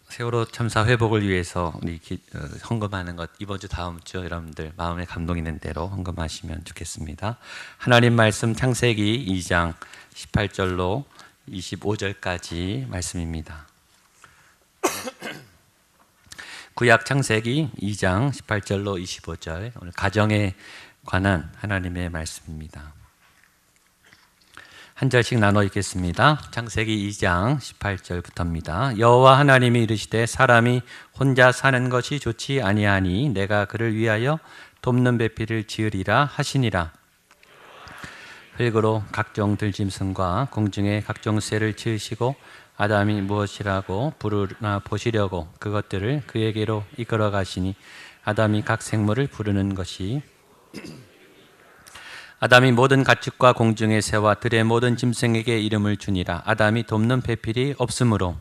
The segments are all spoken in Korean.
세월호 참사 회복을 위해서 우리 헌금하는 것 이번 주 다음 주 여러분들 마음에 감동 있는 대로 헌금하시면 좋겠습니다. 하나님 말씀 창세기 2장 18절로 25절까지 말씀입니다. 구약 창세기 2장 18절로 25절 오늘 가정에 관한 하나님의 말씀입니다. 한 절씩 나눠 읽겠습니다. 창세기 2장 18절부터입니다. 여호와 하나님이 이르시되 사람이 혼자 사는 것이 좋지 아니하니 내가 그를 위하여 돕는 배필을 지으리라 하시니라. 흙으로 각종 들짐승과 공중의 각종 새를 지으시고 아담이 무엇이라고 부르나 보시려고 그것들을 그에게로 이끌어 가시니 아담이 각 생물을 부르는 것이 아담이 모든 가축과 공중의 새와 들의 모든 짐승에게 이름을 주니라. 아담이 돕는 배필이 없으므로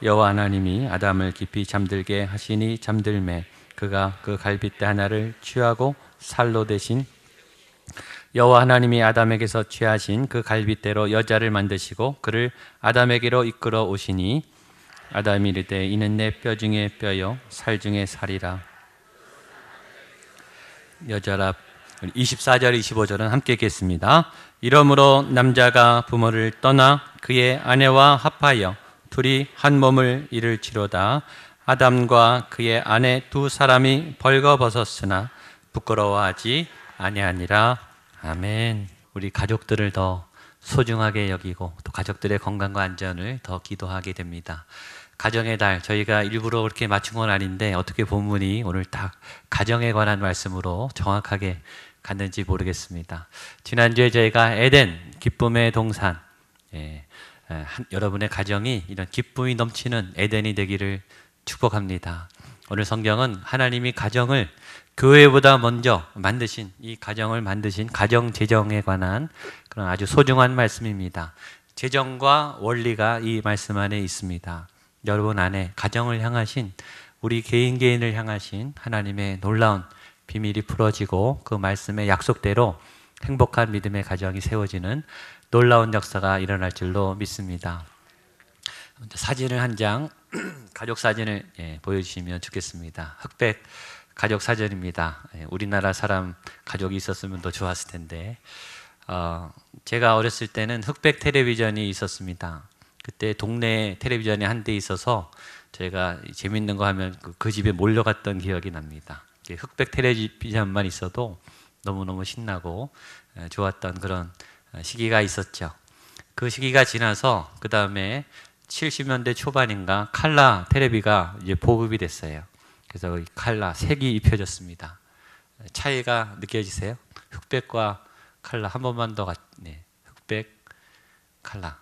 여호와 하나님이 아담을 깊이 잠들게 하시니 잠들매 그가 그 갈빗대 하나를 취하고 살로 대신 여호와 하나님이 아담에게서 취하신 그 갈빗대로 여자를 만드시고 그를 아담에게로 이끌어 오시니 아담이 이르되 이는 내 뼈 중에 뼈요 살 중에 살이라. 여자라. 24절 25절은 함께 읽겠습니다. 이러므로 남자가 부모를 떠나 그의 아내와 합하여 둘이 한 몸을 이룰지로다. 아담과 그의 아내 두 사람이 벌거벗었으나 부끄러워하지 아니하니라. 아멘. 우리 가족들을 더 소중하게 여기고 또 가족들의 건강과 안전을 더 기도하게 됩니다. 가정의 달, 저희가 일부러 그렇게 맞춘 건 아닌데 어떻게 본문이 오늘 딱 가정에 관한 말씀으로 정확하게 갔는지 모르겠습니다. 지난주에 저희가 에덴, 기쁨의 동산, 여러분의 가정이 이런 기쁨이 넘치는 에덴이 되기를 축복합니다. 오늘 성경은 하나님이 가정을 교회보다 먼저 만드신, 이 가정을 만드신 가정 재정에 관한 그런 아주 소중한 말씀입니다. 재정과 원리가 이 말씀 안에 있습니다. 여러분 안에 가정을 향하신, 우리 개인을 향하신 하나님의 놀라운 비밀이 풀어지고 그 말씀의 약속대로 행복한 믿음의 가정이 세워지는 놀라운 역사가 일어날 줄로 믿습니다. 사진을 한 장, 가족 사진을 보여주시면 좋겠습니다. 흑백 가족 사진입니다. 우리나라 사람 가족이 있었으면 더 좋았을 텐데 제가 어렸을 때는 흑백 텔레비전이 있었습니다. 그때 동네에 텔레비전이 한 대 있어서 제가 재밌는 거 하면 그 집에 몰려갔던 기억이 납니다. 흑백 텔레비전만 있어도 너무너무 신나고 좋았던 그런 시기가 있었죠. 그 시기가 지나서 그 다음에 70년대 초반인가 칼라 텔레비가 이제 보급이 됐어요. 그래서 칼라 색이 입혀졌습니다. 차이가 느껴지세요? 흑백과 칼라 한 번만 더 흑백 칼라.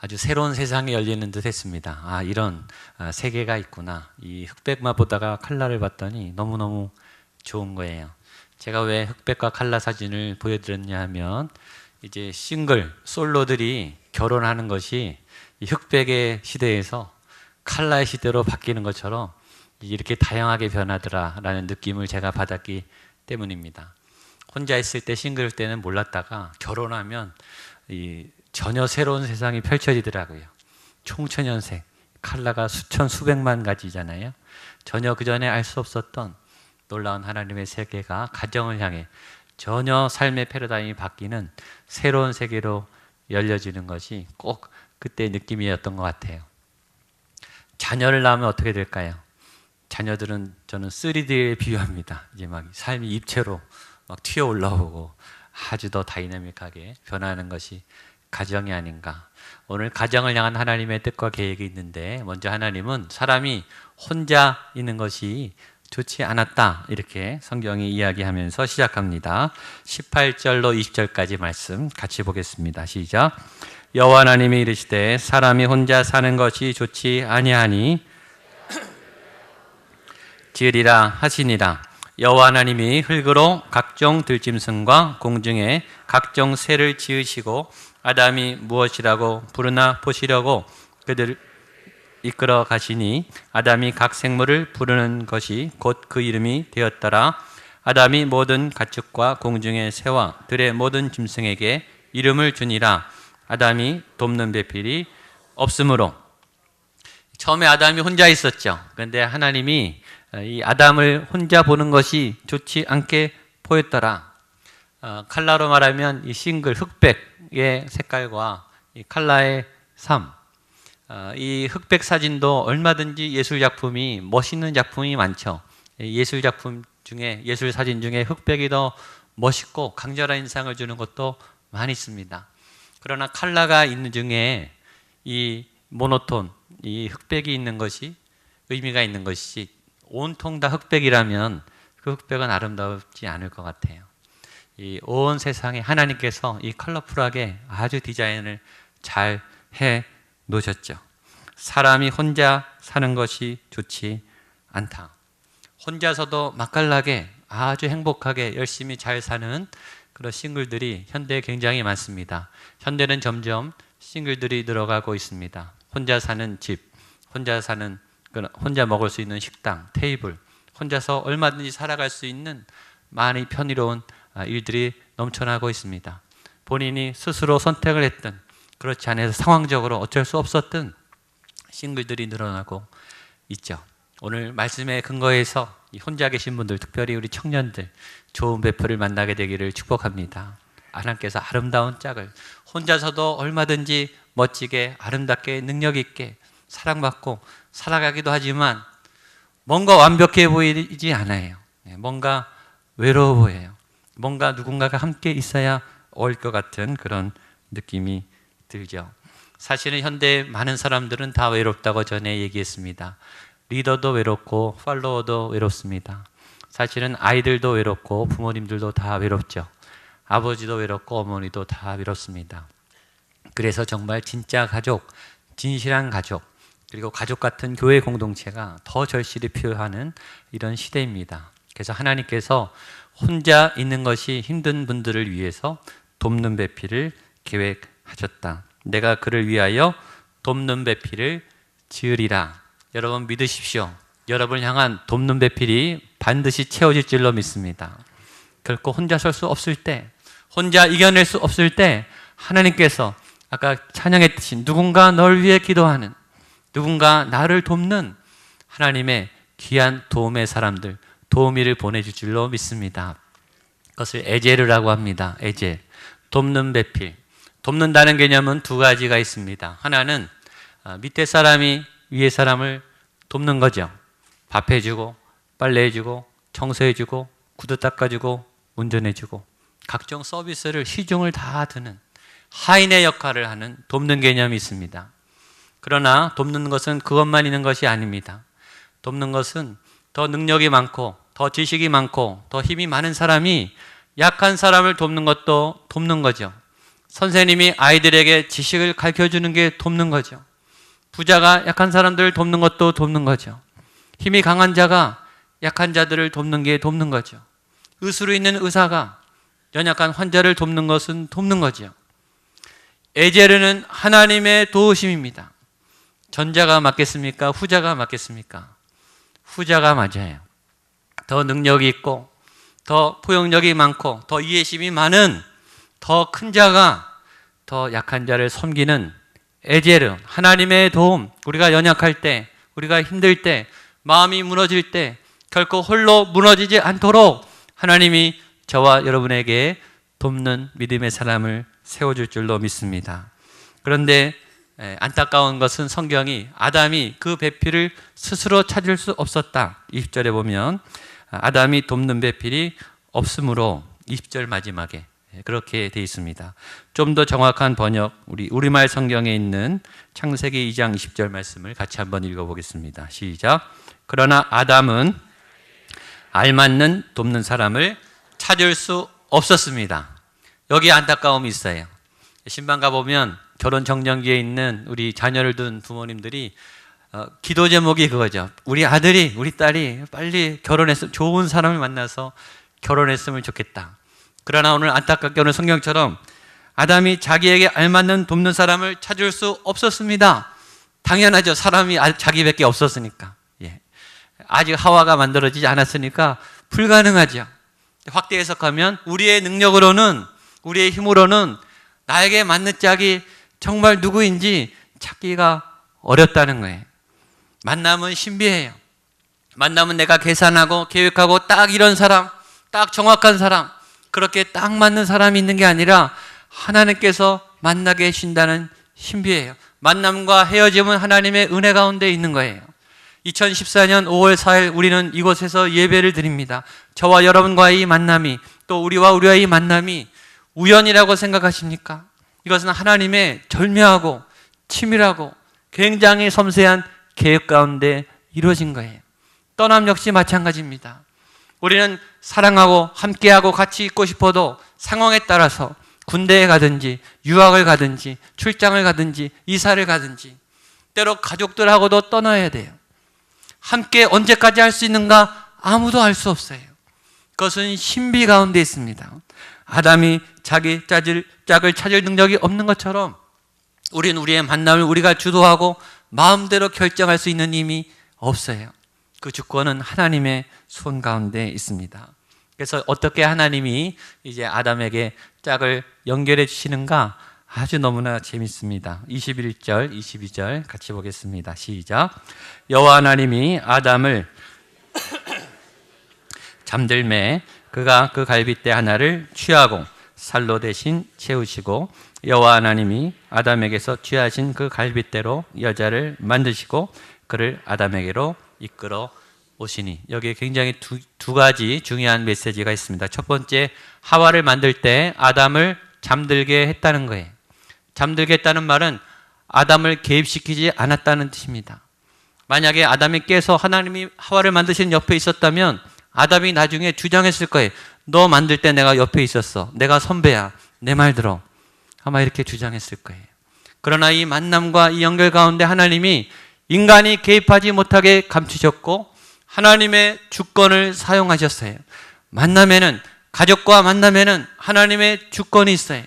아주 새로운 세상이 열리는 듯 했습니다. 아, 이런 세계가 있구나. 이 흑백만 보다가 칼라를 봤더니 너무너무 좋은 거예요. 제가 왜 흑백과 칼라 사진을 보여드렸냐 하면 이제 싱글, 솔로들이 결혼하는 것이 이 흑백의 시대에서 칼라의 시대로 바뀌는 것처럼 이렇게 다양하게 변하더라라는 느낌을 제가 받았기 때문입니다. 혼자 있을 때 싱글 때는 몰랐다가 결혼하면 전혀 새로운 세상이 펼쳐지더라고요. 총천연색, 칼라가 수천 수백만 가지잖아요. 전혀 그 전에 알 수 없었던 놀라운 하나님의 세계가 가정을 향해 전혀 삶의 패러다임이 바뀌는 새로운 세계로 열려지는 것이 꼭 그때 느낌이었던 것 같아요. 자녀를 낳으면 어떻게 될까요? 자녀들은 저는 3D에 비유합니다. 이제 막 삶이 입체로 막 튀어 올라오고 아주 더 다이나믹하게 변하는 것이 가정이 아닌가. 오늘 가정을 향한 하나님의 뜻과 계획이 있는데 먼저 하나님은 사람이 혼자 있는 것이 좋지 않았다 이렇게 성경이 이야기하면서 시작합니다. 18절로 20절까지 말씀 같이 보겠습니다. 시작. 여호와 하나님이 이르시되 사람이 혼자 사는 것이 좋지 아니하니 지으리라 하시니라. 여호와 하나님이 흙으로 각종 들짐승과 공중에 각종 새를 지으시고 아담이 무엇이라고 부르나 보시려고 그들을 이끌어 가시니 아담이 각 생물을 부르는 것이 곧 그 이름이 되었더라. 아담이 모든 가축과 공중의 새와 들의 모든 짐승에게 이름을 주니라. 아담이 돕는 배필이 없으므로 처음에 아담이 혼자 있었죠. 그런데 하나님이 이 아담을 혼자 보는 것이 좋지 않게 보였더라. 칼라로 말하면 이 싱글, 흑백의 색깔과 이 칼라의 삶, 이 흑백 사진도 얼마든지 예술 작품이, 멋있는 작품이 많죠. 예술 작품 중에, 예술 사진 중에 흑백이 더 멋있고 강렬한 인상을 주는 것도 많이 있습니다. 그러나 칼라가 있는 중에 이 모노톤, 이 흑백이 있는 것이 의미가 있는 것이, 온통 다 흑백이라면 그 흑백은 아름답지 않을 것 같아요. 이 온 세상에 하나님께서 이 컬러풀하게 아주 디자인을 잘 해 놓으셨죠. 사람이 혼자 사는 것이 좋지 않다. 혼자서도 맛깔나게 아주 행복하게 열심히 잘 사는 그런 싱글들이 현대에 굉장히 많습니다. 현대는 점점 싱글들이 늘어가고 있습니다. 혼자 사는 집, 혼자 먹을 수 있는 식당, 테이블, 혼자서 얼마든지 살아갈 수 있는 많이 편의로운 일들이 넘쳐나고 있습니다. 본인이 스스로 선택을 했든 그렇지 않아서 상황적으로 어쩔 수 없었던 싱글들이 늘어나고 있죠. 오늘 말씀에 근거해서 혼자 계신 분들, 특별히 우리 청년들, 좋은 배포를 만나게 되기를 축복합니다. 하나님께서 아름다운 짝을, 혼자서도 얼마든지 멋지게 아름답게 능력 있게 사랑받고 살아가기도 하지만 뭔가 완벽해 보이지 않아요. 뭔가 외로워 보여요. 뭔가 누군가가 함께 있어야 올 것 같은 그런 느낌이 들죠. 사실은 현대 많은 사람들은 다 외롭다고 전에 얘기했습니다. 리더도 외롭고 팔로워도 외롭습니다. 사실은 아이들도 외롭고 부모님들도 다 외롭죠. 아버지도 외롭고 어머니도 다 외롭습니다. 그래서 정말 진짜 가족, 진실한 가족, 그리고 가족 같은 교회 공동체가 더 절실히 필요하는 이런 시대입니다. 그래서 하나님께서 혼자 있는 것이 힘든 분들을 위해서 돕는 배필을 계획하셨다. 내가 그를 위하여 돕는 배필을 지으리라. 여러분 믿으십시오. 여러분을 향한 돕는 배필이 반드시 채워질 줄로 믿습니다. 결코 혼자 설 수 없을 때, 혼자 이겨낼 수 없을 때 하나님께서 아까 찬양했듯이 누군가 널 위해 기도하는, 누군가 나를 돕는 하나님의 귀한 도움의 사람들, 도우미를 보내줄 줄로 믿습니다. 그것을 에제르라고 합니다. 에젤, 돕는 배필. 돕는다는 개념은 두 가지가 있습니다. 하나는 밑에 사람이 위에 사람을 돕는 거죠. 밥 해주고, 빨래 해주고, 청소해주고, 구두 닦아주고, 운전해주고, 각종 서비스를 시중을 다 드는 하인의 역할을 하는 돕는 개념이 있습니다. 그러나 돕는 것은 그것만 있는 것이 아닙니다. 돕는 것은 더 능력이 많고, 더 지식이 많고, 더 힘이 많은 사람이 약한 사람을 돕는 것도 돕는 거죠. 선생님이 아이들에게 지식을 가르쳐주는 게 돕는 거죠. 부자가 약한 사람들을 돕는 것도 돕는 거죠. 힘이 강한 자가 약한 자들을 돕는 게 돕는 거죠. 의술이 있는 의사가 연약한 환자를 돕는 것은 돕는 거죠. 에제르는 하나님의 도우심입니다. 전자가 맞겠습니까? 후자가 맞겠습니까? 후자가 맞아요. 더 능력이 있고, 더 포용력이 많고, 더 이해심이 많은 더 큰 자가 더 약한 자를 섬기는 에제르, 하나님의 도움. 우리가 연약할 때, 우리가 힘들 때, 마음이 무너질 때 결코 홀로 무너지지 않도록 하나님이 저와 여러분에게 돕는 믿음의 사람을 세워줄 줄로 믿습니다. 그런데 안타까운 것은 성경이 아담이 그 배필을 스스로 찾을 수 없었다. 20절에 보면 아담이 돕는 배필이 없으므로 20절 마지막에 그렇게 되어 있습니다. 좀 더 정확한 번역, 우리말 성경에 있는 창세기 2장 20절 말씀을 같이 한번 읽어보겠습니다. 시작. 그러나 아담은 알맞는 돕는 사람을 찾을 수 없었습니다. 여기 안타까움이 있어요. 신방 가보면 결혼 정년기에 있는 우리 자녀를 둔 부모님들이 기도 제목이 그거죠. 우리 아들이, 우리 딸이 빨리 결혼했으면, 좋은 사람을 만나서 결혼했으면 좋겠다. 그러나 오늘 안타깝게는 성경처럼 아담이 자기에게 알맞는 돕는 사람을 찾을 수 없었습니다. 당연하죠. 사람이 자기밖에 없었으니까. 아직 하와가 만들어지지 않았으니까 불가능하죠. 확대 해석하면 우리의 능력으로는, 우리의 힘으로는 나에게 맞는 짝이 정말 누구인지 찾기가 어렵다는 거예요. 만남은 신비해요. 만남은 내가 계산하고 계획하고 딱 이런 사람, 딱 정확한 사람, 그렇게 딱 맞는 사람이 있는 게 아니라 하나님께서 만나게 해주신다는 신비예요. 만남과 헤어짐은 하나님의 은혜 가운데 있는 거예요. 2014년 5월 4일 우리는 이곳에서 예배를 드립니다. 저와 여러분과의 이 만남이, 또 우리와의 이 만남이 우연이라고 생각하십니까? 이것은 하나님의 절묘하고 치밀하고 굉장히 섬세한 계획 가운데 이루어진 거예요. 떠남 역시 마찬가지입니다. 우리는 사랑하고 함께하고 같이 있고 싶어도 상황에 따라서 군대에 가든지 유학을 가든지 출장을 가든지 이사를 가든지 때로 가족들하고도 떠나야 돼요. 함께 언제까지 할 수 있는가? 아무도 알 수 없어요. 그것은 신비 가운데 있습니다. 아담이 자기 짝을 찾을 능력이 없는 것처럼 우리는 우리의 만남을 우리가 주도하고 마음대로 결정할 수 있는 힘이 없어요. 그 주권은 하나님의 손 가운데 있습니다. 그래서 어떻게 하나님이 이제 아담에게 짝을 연결해 주시는가? 아주 너무나 재밌습니다. 21절, 22절 같이 보겠습니다. 시작. 여호와 하나님이 아담을 잠들매 그가 그 갈빗대 하나를 취하고 살로 대신 채우시고 여호와 하나님이 아담에게서 취하신 그 갈빗대로 여자를 만드시고 그를 아담에게로 이끌어 오시니. 여기에 굉장히 두 가지 중요한 메시지가 있습니다. 첫 번째, 하와를 만들 때 아담을 잠들게 했다는 거예요. 잠들게 했다는 말은 아담을 개입시키지 않았다는 뜻입니다. 만약에 아담이 깨서 하나님이 하와를 만드신 옆에 있었다면 아담이 나중에 주장했을 거예요. 너 만들 때 내가 옆에 있었어. 내가 선배야. 내 말 들어. 아마 이렇게 주장했을 거예요. 그러나 이 만남과 이 연결 가운데 하나님이 인간이 개입하지 못하게 감추셨고 하나님의 주권을 사용하셨어요. 만남에는, 가족과 만남에는 하나님의 주권이 있어요.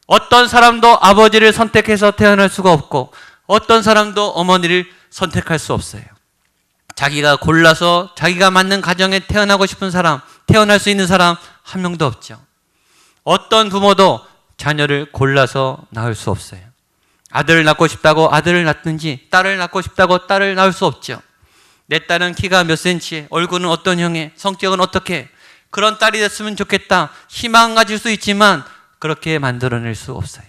어떤 사람도 아버지를 선택해서 태어날 수가 없고 어떤 사람도 어머니를 선택할 수 없어요. 자기가 골라서 자기가 맞는 가정에 태어나고 싶은 사람, 태어날 수 있는 사람 한 명도 없죠. 어떤 부모도 자녀를 골라서 낳을 수 없어요. 아들을 낳고 싶다고 아들을 낳든지 딸을 낳고 싶다고 딸을 낳을 수 없죠. 내 딸은 키가 몇 센치에, 얼굴은 어떤 형에, 성격은 어떻게, 그런 딸이 됐으면 좋겠다 희망 가질 수 있지만 그렇게 만들어낼 수 없어요.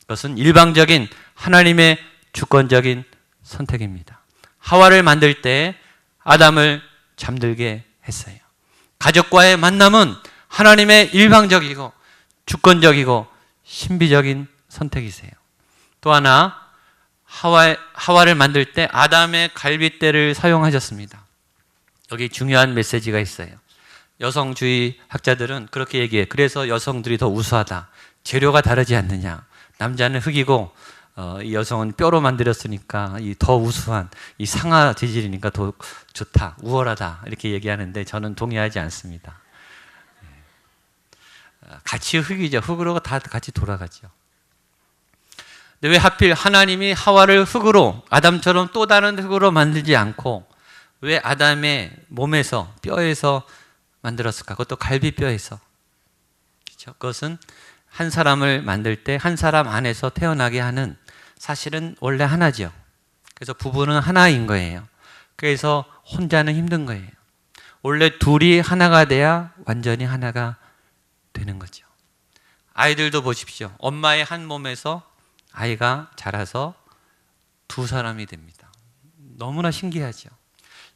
그것은 일방적인 하나님의 주권적인 선택입니다. 하와를 만들 때 아담을 잠들게 했어요. 가족과의 만남은 하나님의 일방적이고 주권적이고 신비적인 선택이세요. 또 하나, 하와를 만들 때 아담의 갈빗대를 사용하셨습니다. 여기 중요한 메시지가 있어요. 여성주의 학자들은 그렇게 얘기해요. 그래서 여성들이 더 우수하다. 재료가 다르지 않느냐. 남자는 흙이고 이 여성은 뼈로 만들었으니까 이 더 우수한 이 상하 재질이니까 더 좋다, 우월하다 이렇게 얘기하는데 저는 동의하지 않습니다. 같이 흙이죠. 흙으로 다 같이 돌아가죠. 근데 왜 하필 하나님이 하와를 흙으로, 아담처럼 또 다른 흙으로 만들지 않고 왜 아담의 몸에서, 뼈에서 만들었을까? 그것도 갈비뼈에서. 그렇죠? 그것은 한 사람을 만들 때 한 사람 안에서 태어나게 하는, 사실은 원래 하나죠. 그래서 부부는 하나인 거예요. 그래서 혼자는 힘든 거예요. 원래 둘이 하나가 돼야 완전히 하나가 되는 거죠. 아이들도 보십시오. 엄마의 한 몸에서 아이가 자라서 두 사람이 됩니다. 너무나 신기하죠.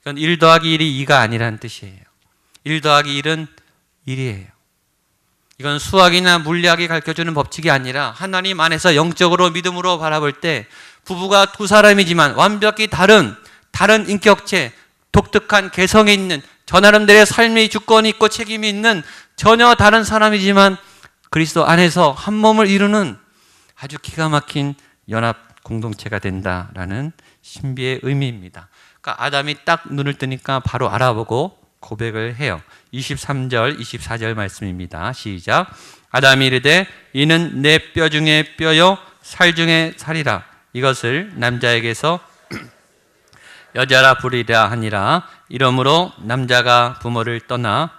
이건 1 더하기 1이 2가 아니라는 뜻이에요. 1 더하기 1은 1이에요. 이건 수학이나 물리학이 가르쳐주는 법칙이 아니라 하나님 안에서 영적으로 믿음으로 바라볼 때 부부가 두 사람이지만 완벽히 다른 인격체, 독특한 개성이 있는, 저 나름대로의 삶의 주권이 있고 책임이 있는 전혀 다른 사람이지만 그리스도 안에서 한 몸을 이루는 아주 기가 막힌 연합 공동체가 된다라는 신비의 의미입니다. 그러니까 아담이 딱 눈을 뜨니까 바로 알아보고 고백을 해요. 23절, 24절 말씀입니다. 시작. 아담이 이르되 이는 내 뼈 중에 뼈요 살 중에 살이라. 이것을 남자에게서 여자라 부르리라 하니라. 이러므로 남자가 부모를 떠나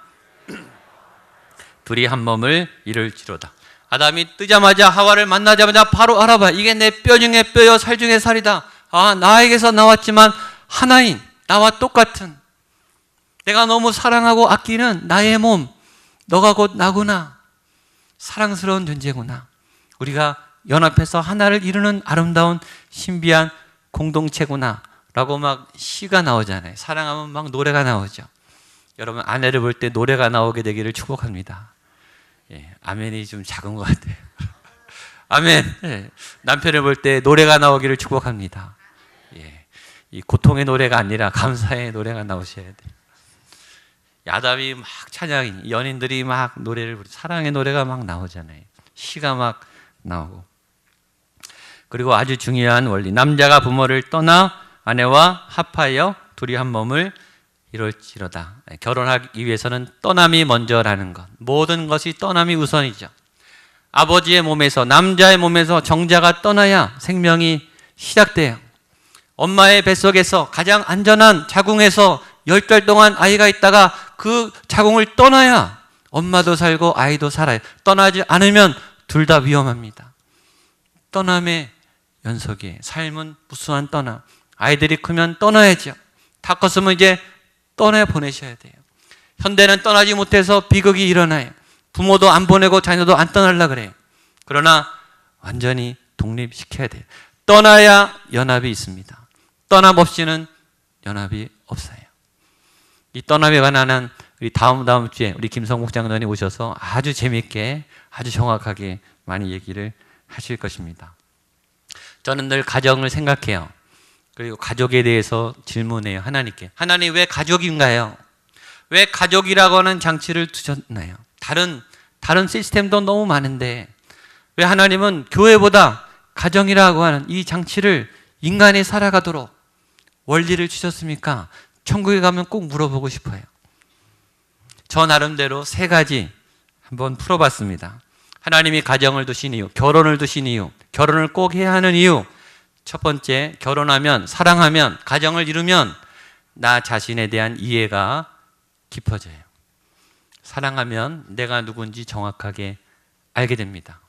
둘이 한 몸을 이룰지로다. 아담이 뜨자마자 하와를 만나자마자 바로 알아봐. 이게 내 뼈 중에 뼈요 살 중에 살이다. 아, 나에게서 나왔지만 하나인, 나와 똑같은, 내가 너무 사랑하고 아끼는 나의 몸, 너가 곧 나구나. 사랑스러운 존재구나. 우리가 연합해서 하나를 이루는 아름다운 신비한 공동체구나 라고 막 시가 나오잖아요. 사랑하면 막 노래가 나오죠. 여러분, 아내를 볼 때 노래가 나오게 되기를 축복합니다. 예, 아멘이 좀 작은 것 같아요. 아멘. 예, 남편을 볼 때 노래가 나오기를 축복합니다. 예, 이 고통의 노래가 아니라 감사의 노래가 나오셔야 돼요. 야답이 막 찬양, 연인들이 막 노래를 부르고 사랑의 노래가 막 나오잖아요. 시가 막 나오고. 그리고 아주 중요한 원리, 남자가 부모를 떠나 아내와 합하여 둘이 한 몸을 이룰지로다. 결혼하기 위해서는 떠남이 먼저라는 것, 모든 것이 떠남이 우선이죠. 아버지의 몸에서, 남자의 몸에서 정자가 떠나야 생명이 시작돼요. 엄마의 뱃속에서 가장 안전한 자궁에서 10달 동안 아이가 있다가 그 자궁을 떠나야 엄마도 살고 아이도 살아요. 떠나지 않으면 둘 다 위험합니다. 떠남의 연속이에요. 삶은 무수한 떠남. 아이들이 크면 떠나야죠. 다 컸으면 이제 떠내보내셔야 돼요. 현대는 떠나지 못해서 비극이 일어나요. 부모도 안 보내고 자녀도 안 떠나려고 그래요. 그러나 완전히 독립시켜야 돼요. 떠나야 연합이 있습니다. 떠남 없이는 연합이 없어요. 이 떠남에 관한 우리 다음 주에 우리 김성국 장로님 오셔서 아주 재미있게, 아주 정확하게 많이 얘기를 하실 것입니다. 저는 늘 가정을 생각해요. 그리고 가족에 대해서 질문해요. 하나님께. 하나님, 왜 가족인가요? 왜 가족이라고 하는 장치를 두셨나요? 다른 시스템도 너무 많은데 왜 하나님은 교회보다 가정이라고 하는 이 장치를 인간이 살아가도록 원리를 주셨습니까? 천국에 가면 꼭 물어보고 싶어요. 저 나름대로 3가지 한번 풀어봤습니다. 하나님이 가정을 두신 이유, 결혼을 두신 이유, 결혼을 꼭 해야 하는 이유. 첫 번째, 결혼하면, 사랑하면, 가정을 이루면 나 자신에 대한 이해가 깊어져요. 사랑하면 내가 누군지 정확하게 알게 됩니다.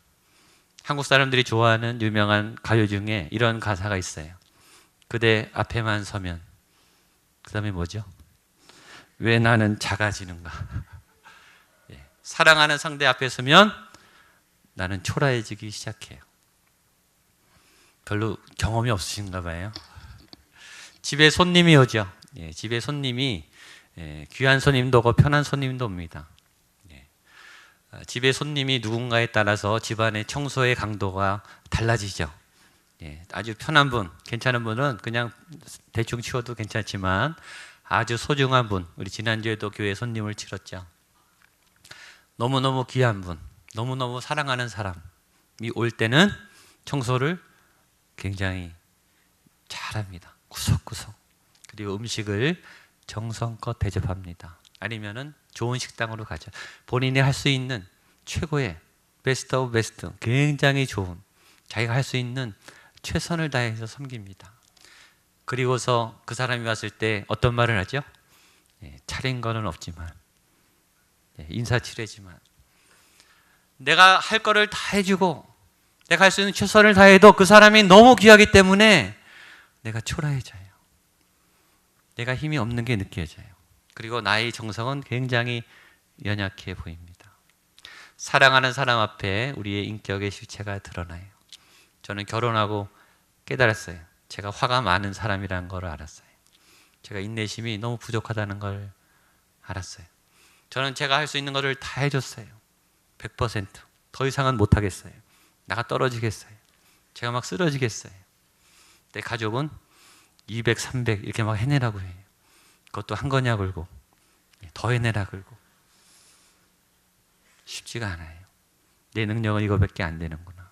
한국 사람들이 좋아하는 유명한 가요 중에 이런 가사가 있어요. 그대 앞에만 서면, 그 다음에 뭐죠? 왜 나는 작아지는가? 예, 사랑하는 상대 앞에 서면 나는 초라해지기 시작해요. 별로 경험이 없으신가 봐요. 집에 손님이 오죠. 예, 집에 손님이 귀한 손님도 오고 편한 손님도 옵니다. 예, 집에 손님이 누군가에 따라서 집안의 청소의 강도가 달라지죠. 예, 아주 편한 분, 괜찮은 분은 그냥 대충 치워도 괜찮지만 아주 소중한 분, 우리 지난주에도 교회 손님을 치렀죠. 너무너무 귀한 분, 너무너무 사랑하는 사람이 올 때는 청소를 굉장히 잘합니다. 구석구석. 그리고 음식을 정성껏 대접합니다. 아니면은 좋은 식당으로 가죠. 본인이 할 수 있는 최고의 베스트 오브 베스트, 굉장히 좋은, 자기가 할 수 있는 최선을 다해서 섬깁니다. 그리고서 그 사람이 왔을 때 어떤 말을 하죠? 차린 거는 없지만, 인사치레지만, 내가 할 거를 다 해주고 내가 할 수 있는 최선을 다해도 그 사람이 너무 귀하기 때문에 내가 초라해져요. 내가 힘이 없는 게 느껴져요. 그리고 나의 정성은 굉장히 연약해 보입니다. 사랑하는 사람 앞에 우리의 인격의 실체가 드러나요. 저는 결혼하고 깨달았어요. 제가 화가 많은 사람이라는 걸 알았어요. 제가 인내심이 너무 부족하다는 걸 알았어요. 저는 제가 할 수 있는 것을 다 해줬어요. 100%. 더 이상은 못하겠어요. 나가 떨어지겠어요. 제가 막 쓰러지겠어요. 내 가족은 200, 300 이렇게 막 해내라고 해요. 그것도 한 거냐 걸고 더 해내라 걸고 쉽지가 않아요. 내 능력은 이거밖에 안 되는구나.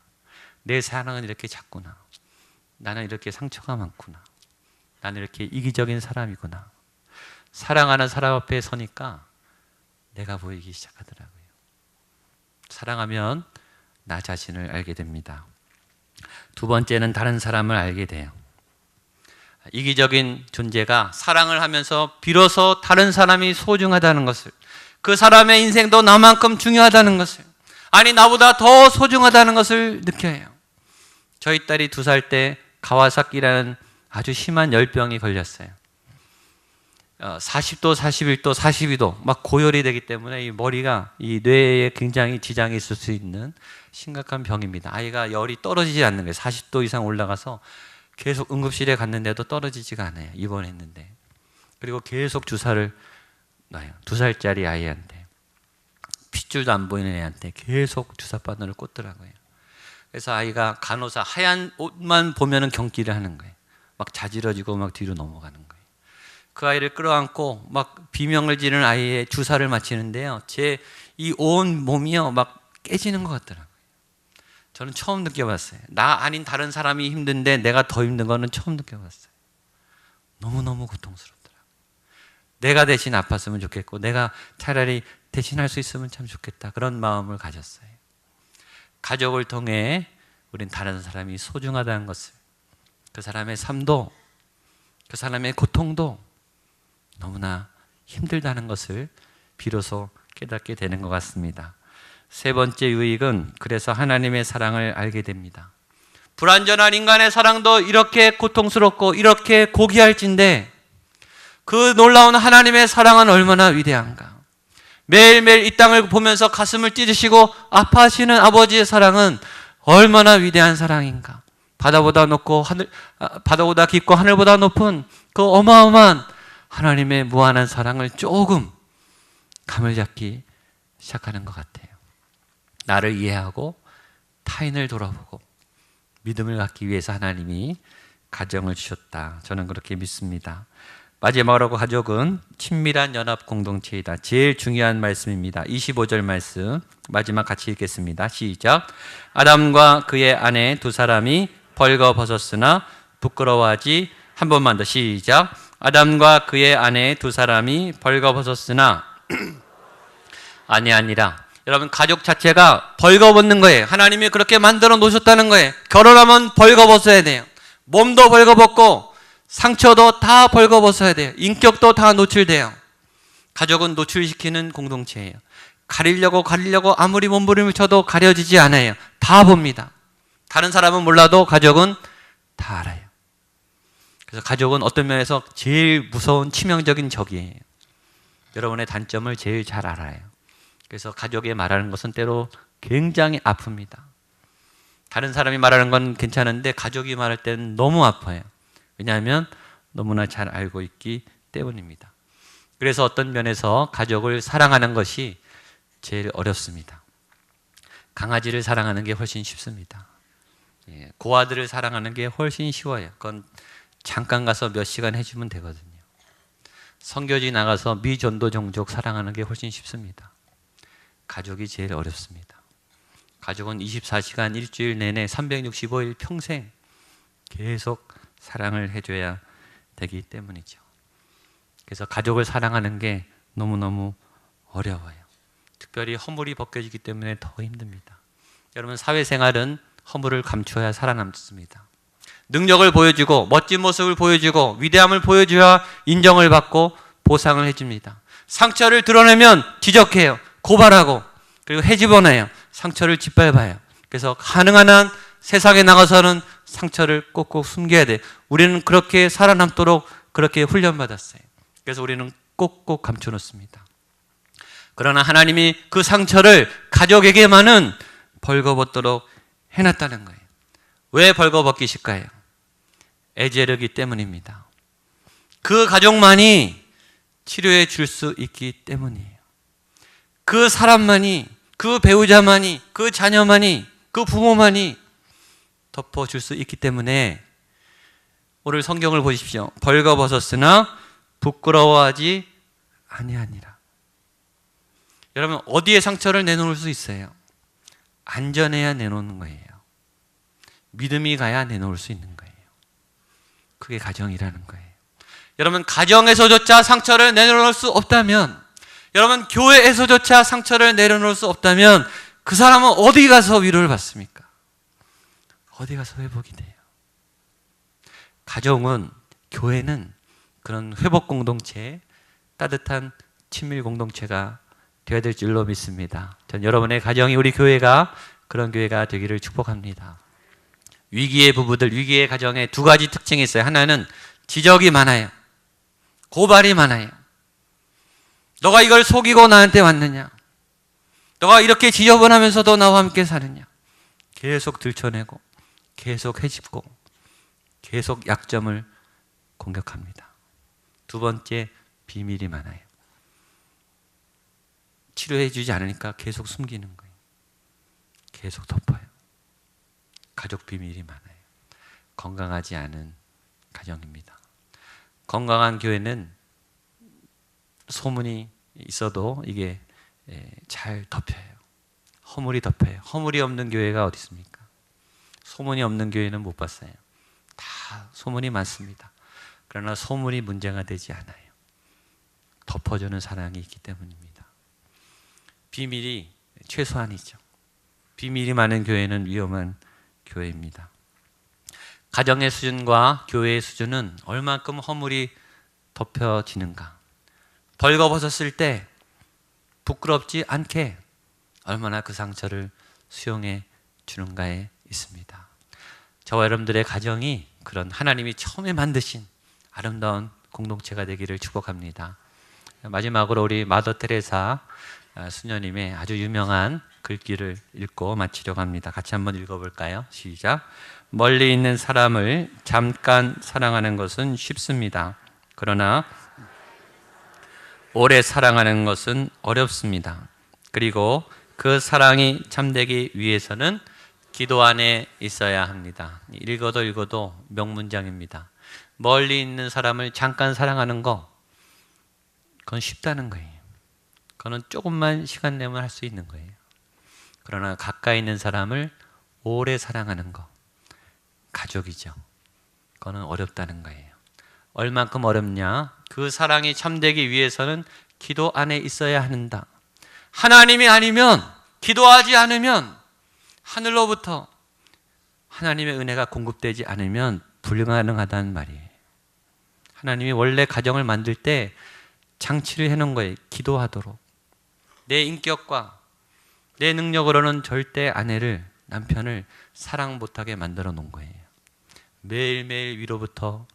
내 사랑은 이렇게 작구나. 나는 이렇게 상처가 많구나. 나는 이렇게 이기적인 사람이구나. 사랑하는 사람 앞에 서니까 내가 보이기 시작하더라고요. 사랑하면 나 자신을 알게 됩니다. 두 번째는 다른 사람을 알게 돼요. 이기적인 존재가 사랑을 하면서 비로소 다른 사람이 소중하다는 것을, 그 사람의 인생도 나만큼 중요하다는 것을, 아니 나보다 더 소중하다는 것을 느껴요. 저희 딸이 2살 때 가와사키라는 아주 심한 열병이 걸렸어요. 40도, 41도, 42도 막 고열이 되기 때문에 이 머리가 이 뇌에 굉장히 지장이 있을 수 있는 심각한 병입니다. 아이가 열이 떨어지지 않는 거예요. 40도 이상 올라가서 계속 응급실에 갔는데도 떨어지지가 않아요. 입원했는데. 그리고 계속 주사를 놔요. 2살짜리 아이한테. 핏줄도 안 보이는 애한테 계속 주사바늘을 꽂더라고요. 그래서 아이가 간호사 하얀 옷만 보면은 경기를 하는 거예요. 막 자지러지고 막 뒤로 넘어가는 거예요. 그 아이를 끌어안고 막 비명을 지르는 아이의 주사를 맞히는데요. 제 이 온 몸이요 막 깨지는 것 같더라고요. 저는 처음 느껴봤어요. 나 아닌 다른 사람이 힘든데 내가 더 힘든 거는 처음 느껴봤어요. 너무너무 고통스럽더라고요. 내가 대신 아팠으면 좋겠고 내가 차라리 대신할 수 있으면 참 좋겠다. 그런 마음을 가졌어요. 가족을 통해 우린 다른 사람이 소중하다는 것을, 그 사람의 삶도 그 사람의 고통도 너무나 힘들다는 것을 비로소 깨닫게 되는 것 같습니다. 세 번째 유익은 그래서 하나님의 사랑을 알게 됩니다. 불완전한 인간의 사랑도 이렇게 고통스럽고 이렇게 고귀할진데 그 놀라운 하나님의 사랑은 얼마나 위대한가. 매일매일 이 땅을 보면서 가슴을 찢으시고 아파하시는 아버지의 사랑은 얼마나 위대한 사랑인가. 바다보다 깊고 하늘보다 높은 그 어마어마한 하나님의 무한한 사랑을 조금 감을 잡기 시작하는 것 같아요. 나를 이해하고 타인을 돌아보고 믿음을 갖기 위해서 하나님이 가정을 주셨다. 저는 그렇게 믿습니다. 마지막으로 가족은 친밀한 연합 공동체이다. 제일 중요한 말씀입니다. 25절 말씀 마지막 같이 읽겠습니다. 시작. 아담과 그의 아내 두 사람이 벌거벗었으나 부끄러워하지. 한 번만 더 시작. 아담과 그의 아내 두 사람이 벌거벗었으나 아니하니라. 여러분, 가족 자체가 벌거벗는 거예요. 하나님이 그렇게 만들어 놓으셨다는 거예요. 결혼하면 벌거벗어야 돼요. 몸도 벌거벗고 상처도 다 벌거벗어야 돼요. 인격도 다 노출돼요. 가족은 노출시키는 공동체예요. 가리려고 아무리 몸부림을 쳐도 가려지지 않아요. 다 봅니다. 다른 사람은 몰라도 가족은 다 알아요. 그래서 가족은 어떤 면에서 제일 무서운 치명적인 적이에요. 여러분의 단점을 제일 잘 알아요. 그래서 가족이 말하는 것은 때로 굉장히 아픕니다. 다른 사람이 말하는 건 괜찮은데 가족이 말할 때는 너무 아파요. 왜냐하면 너무나 잘 알고 있기 때문입니다. 그래서 어떤 면에서 가족을 사랑하는 것이 제일 어렵습니다. 강아지를 사랑하는 게 훨씬 쉽습니다. 고아들을 사랑하는 게 훨씬 쉬워요. 그건 잠깐 가서 몇 시간 해주면 되거든요. 선교지 나가서 미전도 종족 사랑하는 게 훨씬 쉽습니다. 가족이 제일 어렵습니다. 가족은 24시간 일주일 내내 365일 평생 계속 사랑을 해줘야 되기 때문이죠. 그래서 가족을 사랑하는 게 너무너무 어려워요. 특별히 허물이 벗겨지기 때문에 더 힘듭니다. 여러분, 사회생활은 허물을 감춰야 살아남습니다. 능력을 보여주고 멋진 모습을 보여주고 위대함을 보여줘야 인정을 받고 보상을 해줍니다. 상처를 드러내면 지적해요. 고발하고 그리고 헤집어내요. 상처를 짓밟아요. 그래서 가능한 한 세상에 나가서는 상처를 꼭꼭 숨겨야 돼. 우리는 그렇게 살아남도록 그렇게 훈련받았어요. 그래서 우리는 꼭꼭 감춰놓습니다. 그러나 하나님이 그 상처를 가족에게만은 벌거벗도록 해놨다는 거예요. 왜 벌거벗기실까요? 애제르기 때문입니다. 그 가족만이 치료해 줄 수 있기 때문이에요. 그 사람만이, 그 배우자만이, 그 자녀만이, 그 부모만이 덮어줄 수 있기 때문에 오늘 성경을 보십시오. 벌거벗었으나 부끄러워하지 아니하니라. 여러분, 어디에 상처를 내놓을 수 있어요? 안전해야 내놓는 거예요. 믿음이 가야 내놓을 수 있는 거예요. 그게 가정이라는 거예요. 여러분, 가정에서조차 상처를 내놓을 수 없다면, 여러분, 교회에서조차 상처를 내려놓을 수 없다면 그 사람은 어디 가서 위로를 받습니까? 어디 가서 회복이 돼요? 가정은, 교회는 그런 회복 공동체, 따뜻한 친밀 공동체가 되어야 될 줄로 믿습니다. 전 여러분의 가정이 우리 교회가 그런 교회가 되기를 축복합니다. 위기의 부부들, 위기의 가정에 두 가지 특징이 있어요. 하나는 지적이 많아요. 고발이 많아요. 너가 이걸 속이고 나한테 왔느냐? 너가 이렇게 지저분하면서도 나와 함께 사느냐? 계속 들춰내고 계속 헤집고 계속 약점을 공격합니다. 두 번째, 비밀이 많아요. 치료해 주지 않으니까 계속 숨기는 거예요. 계속 덮어요. 가족 비밀이 많아요. 건강하지 않은 가정입니다. 건강한 교회는 소문이 있어도 이게 잘 덮여요. 허물이 덮여요. 허물이 없는 교회가 어디 있습니까? 소문이 없는 교회는 못 봤어요. 다 소문이 많습니다. 그러나 소문이 문제가 되지 않아요. 덮어주는 사랑이 있기 때문입니다. 비밀이 최소한이죠. 비밀이 많은 교회는 위험한 교회입니다. 가정의 수준과 교회의 수준은 얼만큼 허물이 덮여지는가. 벌거벗었을 때 부끄럽지 않게 얼마나 그 상처를 수용해 주는가에 있습니다. 저와 여러분들의 가정이 그런 하나님이 처음에 만드신 아름다운 공동체가 되기를 축복합니다. 마지막으로 우리 마더 테레사 수녀님의 아주 유명한 글귀를 읽고 마치려고 합니다. 같이 한번 읽어볼까요? 시작. 멀리 있는 사람을 잠깐 사랑하는 것은 쉽습니다. 그러나 오래 사랑하는 것은 어렵습니다. 그리고 그 사랑이 참되기 위해서는 기도 안에 있어야 합니다. 읽어도 명문장입니다. 멀리 있는 사람을 잠깐 사랑하는 거, 그건 쉽다는 거예요. 그거는 조금만 시간 내면 할 수 있는 거예요. 그러나 가까이 있는 사람을 오래 사랑하는 거, 가족이죠. 그거는 어렵다는 거예요. 얼만큼 어렵냐? 그 사랑이 참되기 위해서는 기도 안에 있어야 한다. 하나님이 아니면, 기도하지 않으면, 하늘로부터 하나님의 은혜가 공급되지 않으면 불가능하다는 말이에요. 하나님이 원래 가정을 만들 때 장치를 해놓은 거예요. 기도하도록. 내 인격과 내 능력으로는 절대 아내를, 남편을 사랑 못하게 만들어 놓은 거예요. 매일매일 위로부터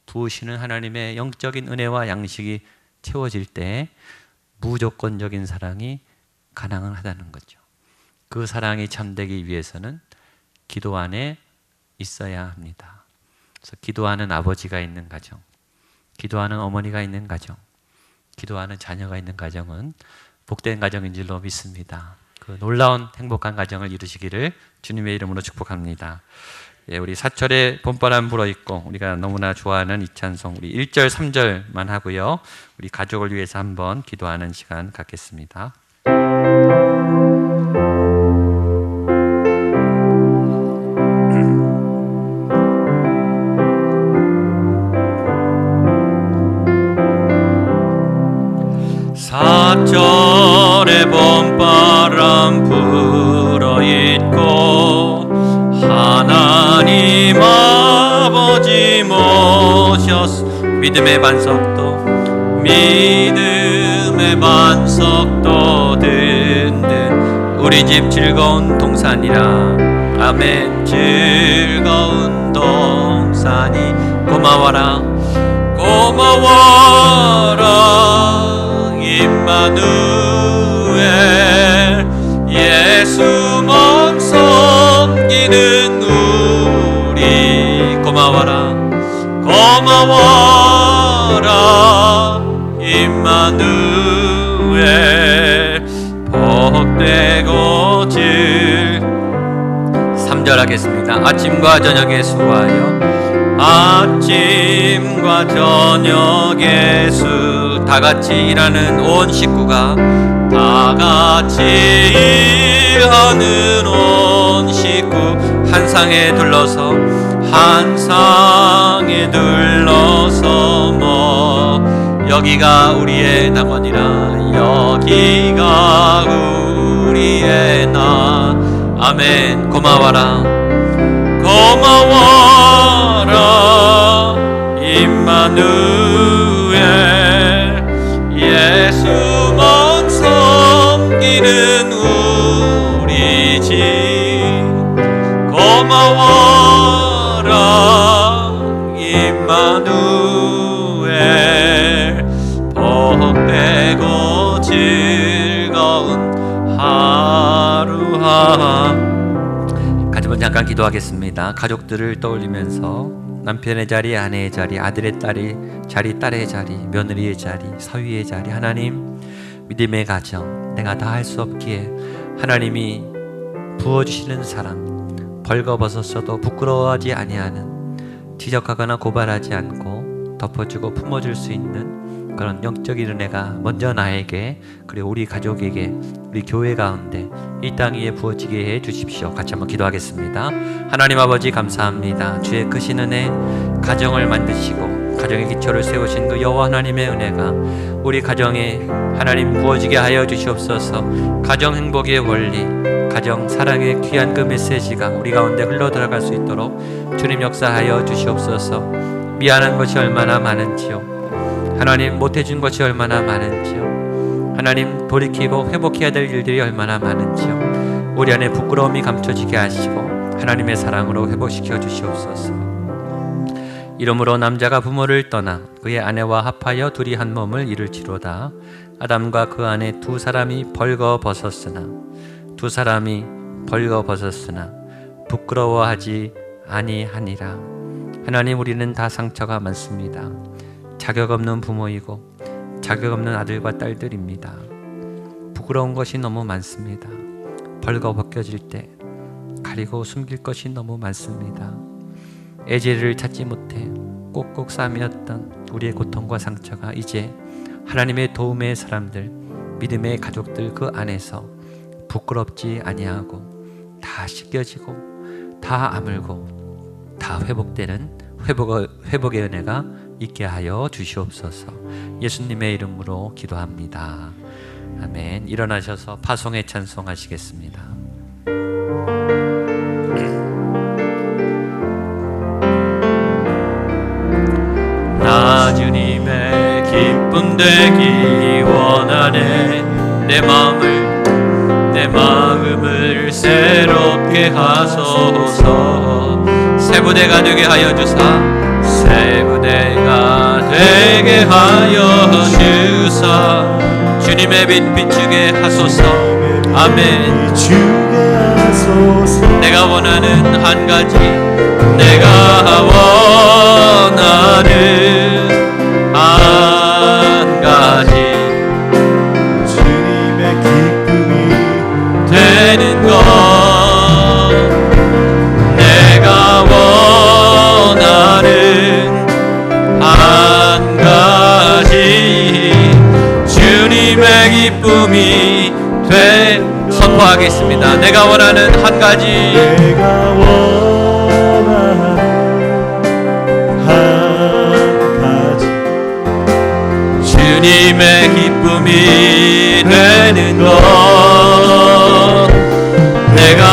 부으시는 하나님의 영적인 은혜와 양식이 채워질 때 무조건적인 사랑이 가능하다는 거죠. 그 사랑이 참되기 위해서는 기도 안에 있어야 합니다. 그래서 기도하는 아버지가 있는 가정, 기도하는 어머니가 있는 가정, 기도하는 자녀가 있는 가정은 복된 가정인 줄로 믿습니다. 그 놀라운 행복한 가정을 이루시기를 주님의 이름으로 축복합니다. 예, 우리 사철에 봄바람 불어있고 우리가 너무나 좋아하는 이 찬송, 우리 1절 3절만 하고요, 우리 가족을 위해서 한번 기도하는 시간 갖겠습니다. 사철에 봄바람 불어있고 하나님 아버지 모셨소. 믿음의 반석도 든든 우리 집 즐거운 동산이라. 아멘. 즐거운 동산이 고마워라 임마누엘. 예수만 섬기는 우리 고마워라 임마누엘. 복되고 3절 하겠습니다. 아침과 저녁에 수고하여, 아침과 저녁에 다같이 일하는 온 식구가, 다같이 일하는 온 식구 한 상에 둘러서 여기가 우리의 낙원이라. 여기가 우리의 낙. 아멘. 고마워라 임마누엘. 예수만 섬기는 우리 집 고마워 임마누엘 복되고 즐거운 하루하. 같이 한번 잠깐 기도하겠습니다. 가족들을 떠올리면서 남편의 자리, 아내의 자리, 아들의 자리, 딸의 자리, 며느리의 자리, 사위의 자리, 하나님 믿음의 가정, 내가 다 할 수 없기에 하나님이 부어주시는 사람, 벌거벗었어도 부끄러워하지 아니하는, 지적하거나 고발하지 않고 덮어주고 품어줄 수 있는 그런 영적인 은혜가 먼저 나에게, 그리고 우리 가족에게, 우리 교회 가운데 이 땅 위에 부어지게 해 주십시오. 같이 한번 기도하겠습니다. 하나님 아버지 감사합니다. 주의 크신 은혜, 가정을 만드시고 가정의 기초를 세우신 그 여호와 하나님의 은혜가 우리 가정에 하나님 부어지게 하여 주시옵소서. 가정 행복의 원리, 가정 사랑의 귀한 그 메시지가 우리 가운데 흘러 들어갈 수 있도록 주님 역사하여 주시옵소서. 미안한 것이 얼마나 많은지요, 하나님 못해준 것이 얼마나 많은지요, 하나님 돌이키고 회복해야 될 일들이 얼마나 많은지요, 우리 안에 부끄러움이 감춰지게 하시고 하나님의 사랑으로 회복시켜 주시옵소서. 이러므로 남자가 부모를 떠나 그의 아내와 합하여 둘이 한 몸을 이룰지로다. 아담과 그 아내 두 사람이 벌거벗었으나 부끄러워하지 아니하니라. 하나님, 우리는 다 상처가 많습니다. 자격 없는 부모이고 자격 없는 아들과 딸들입니다. 부끄러운 것이 너무 많습니다. 벌거벗겨질 때 가리고 숨길 것이 너무 많습니다. 애제를 찾지 못해 꼭꼭 싸매었던 우리의 고통과 상처가 이제 하나님의 도움의 사람들, 믿음의 가족들 그 안에서 부끄럽지 아니하고 다 씻겨지고 다 아물고 다 회복되는 회복의 은혜가 있게 하여 주시옵소서. 예수님의 이름으로 기도합니다. 아멘. 일어나셔서 파송의 찬송하시겠습니다. 나 주님의 기쁨 되기 원하네. 내 마음을 새롭게 하소서. 새 부대가 되게 하여 주사, 새 부대가 되게 하여 주사. 주님의 빛 비추게 하소서. 아멘. 내가 원하는 한 가지, 내가 원하는 한 가지, 주님의 기쁨이 되는 것. 내가 원하는 한 가지, 주님의 기쁨이 선포하겠습니다. 내가 원하는 한 가지, 내가 원하는 한 가지, 주님의 기쁨이 되는 것. 내가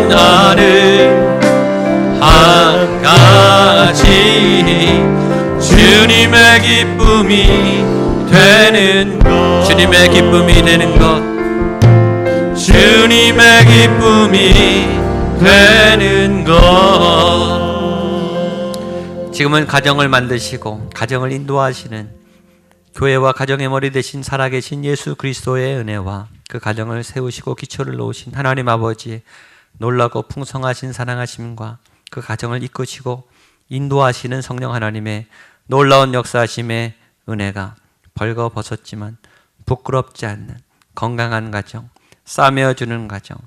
원하는 한 가지, 주님의 기쁨이 되는 것. 주님의 기쁨이 되는 것. 주님의 기쁨이 되는 것. 지금은 가정을 만드시고 가정을 인도하시는 교회와 가정의 머리 되신 살아계신 예수 그리스도의 은혜와 그 가정을 세우시고 기초를 놓으신 하나님 아버지의 놀라고 풍성하신 사랑하심과 그 가정을 이끄시고 인도하시는 성령 하나님의 놀라운 역사하심의 은혜가 벌거벗었지만 부끄럽지 않는 건강한 가정, 싸매어주는 가정,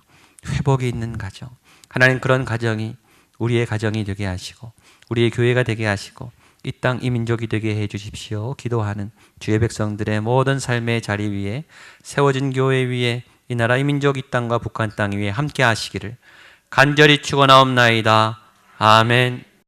회복이 있는 가정, 하나님 그런 가정이 우리의 가정이 되게 하시고 우리의 교회가 되게 하시고 이 땅 이민족이 되게 해 주십시오. 기도하는 주의 백성들의 모든 삶의 자리 위에 세워진 교회 위에 이 나라 이민족 이 땅과 북한 땅 위에 함께 하시기를 간절히 축원하옵나이다. 아멘.